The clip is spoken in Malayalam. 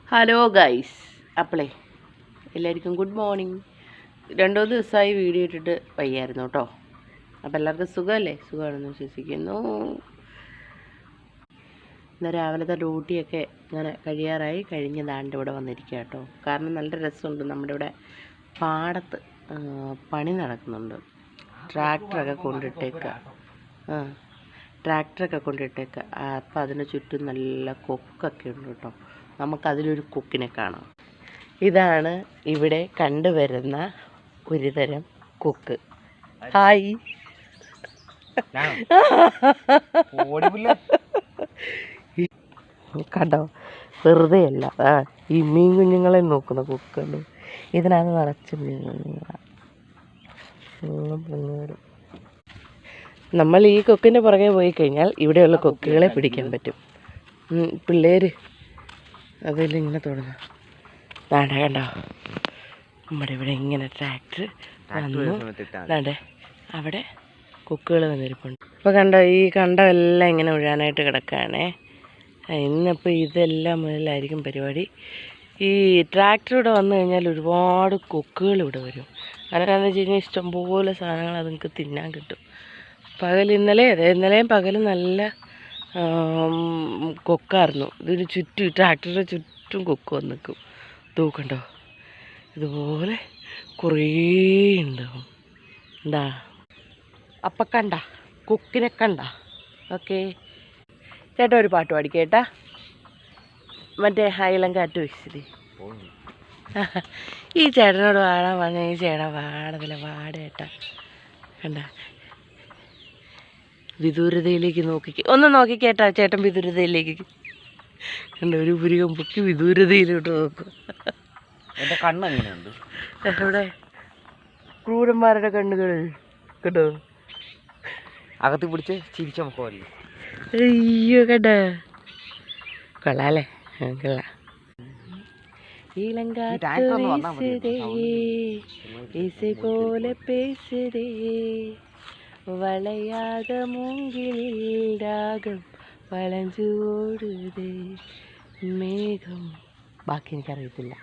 ഹലോ ഗൈസ്, അപ്പോളേ എല്ലാവർക്കും ഗുഡ് മോർണിംഗ്. 2 ദിവസമായി വീഡിയോ ഇട്ടിട്ട് വയ്യായിരുന്നു കേട്ടോ. അപ്പോൾ എല്ലാവർക്കും സുഖമല്ലേ? സുഖമാണെന്ന് വിശ്വസിക്കുന്നു. ഇന്ന് രാവിലത്തെ ഡ്യൂട്ടിയൊക്കെ ഇങ്ങനെ കഴിഞ്ഞതാണ്ട് ഇവിടെ വന്നിരിക്കുക കേട്ടോ. കാരണം നല്ല രസമുണ്ട്. നമ്മുടെ ഇവിടെ പാടത്ത് പണി നടക്കുന്നുണ്ട്. ട്രാക്ടറൊക്കെ കൊണ്ടിട്ടേക്കുക. അപ്പോൾ അതിന് ചുറ്റും നല്ല കൊക്കൊക്കെ ഉണ്ട് കേട്ടോ. നമുക്കതിലൊരു കൊക്കിനെ കാണാം. ഇതാണ് ഇവിടെ കണ്ടുവരുന്ന ഒരുതരം കൊക്ക്. ഹായ്, കണ്ടോ? വെറുതെ അല്ല, ഈ മീൻ കുഞ്ഞുങ്ങളെ നോക്കുന്ന കൊക്കുണ്ട്. ഇതിനകത്ത് നിറച്ച് മീൻ കുഞ്ഞുങ്ങളാണ്. നമ്മൾ ഈ കൊക്കിൻ്റെ പുറകെ പോയി കഴിഞ്ഞാൽ ഇവിടെയുള്ള കൊക്കുകളെ പിടിക്കാൻ പറ്റും. പിള്ളേർ അതിലിങ്ങനെ തുടങ്ങും. കണ്ടോ, നമ്മുടെ ഇവിടെ ഇങ്ങനെ ട്രാക്ടർ വന്നു. അവിടെ കൊക്കുകൾ വന്നിരിപ്പുണ്ട്. അപ്പോൾ കണ്ടോ, ഈ കണ്ടമെല്ലാം ഇങ്ങനെ ഒഴാനായിട്ട് കിടക്കുകയാണേ. ഇന്നിപ്പോൾ ഇതെല്ലാം മുതലായിരിക്കും പരിപാടി. ഈ ട്രാക്ടർ ഇവിടെ വന്നു കഴിഞ്ഞാൽ ഒരുപാട് കൊക്കുകൾ ഇവിടെ വരും. അതിനാന്ന് വെച്ച് കഴിഞ്ഞാൽ ഇഷ്ടംപോലെ സാധനങ്ങൾ അത് നിങ്ങൾക്ക് തിന്നാൻ കിട്ടും. ഇന്നലെയും പകൽ നല്ല കൊക്കായിരുന്നു. ഇതിന് ചുറ്റും, ട്രാക്ടറിൻ്റെ ചുറ്റും കൊക്ക് വന്ന് നിൽക്കും. തൂക്കണ്ടോ, ഇതുപോലെ കുറേ ഉണ്ടാവും. എന്താ അപ്പം കണ്ട കൊക്കിനെ കണ്ട? ഓക്കെ, ചേട്ടാ ഒരു പാട്ട് പാടിക്കേട്ടാ. മറ്റേ ഹൈലം കാറ്റ് വെച്ചിട്ട് ഈ ചേട്ടനോട് പാടാൻ പറഞ്ഞ ഈ ചേട്ടൻ പാടത്തില്ല. പാടേട്ടാ. കണ്ട, വിദൂരതയിലേക്ക് ഒന്ന് നോക്കിക്കേട്ടാ ചേട്ടൻ. വിദൂരതയിലേക്ക് കണ്ട, ഒരു പുരികം പൊക്കി വിദൂരതയിലോട്ട് നോക്കും. എൻ്റെ കണ്ണ് എങ്ങനെയുണ്ട്? ഇവിടെ ക്രൂരന്മാരുടെ കണ്ണുകൾ കേട്ടോ. അകത്ത് പിടിച്ച് ചിരിച്ച മുഖമല്ലേ. അയ്യോ, കണ്ട, കൊള്ളാല്ലേ? കൊള്ളാം. പോലെ പേசுதே വളയാക മൂങ്കിൽ രാഗം വളഞ്ചു ഓടുതേ മേഘം. ബാക്കി എനിക്കറിയത്തില്ല.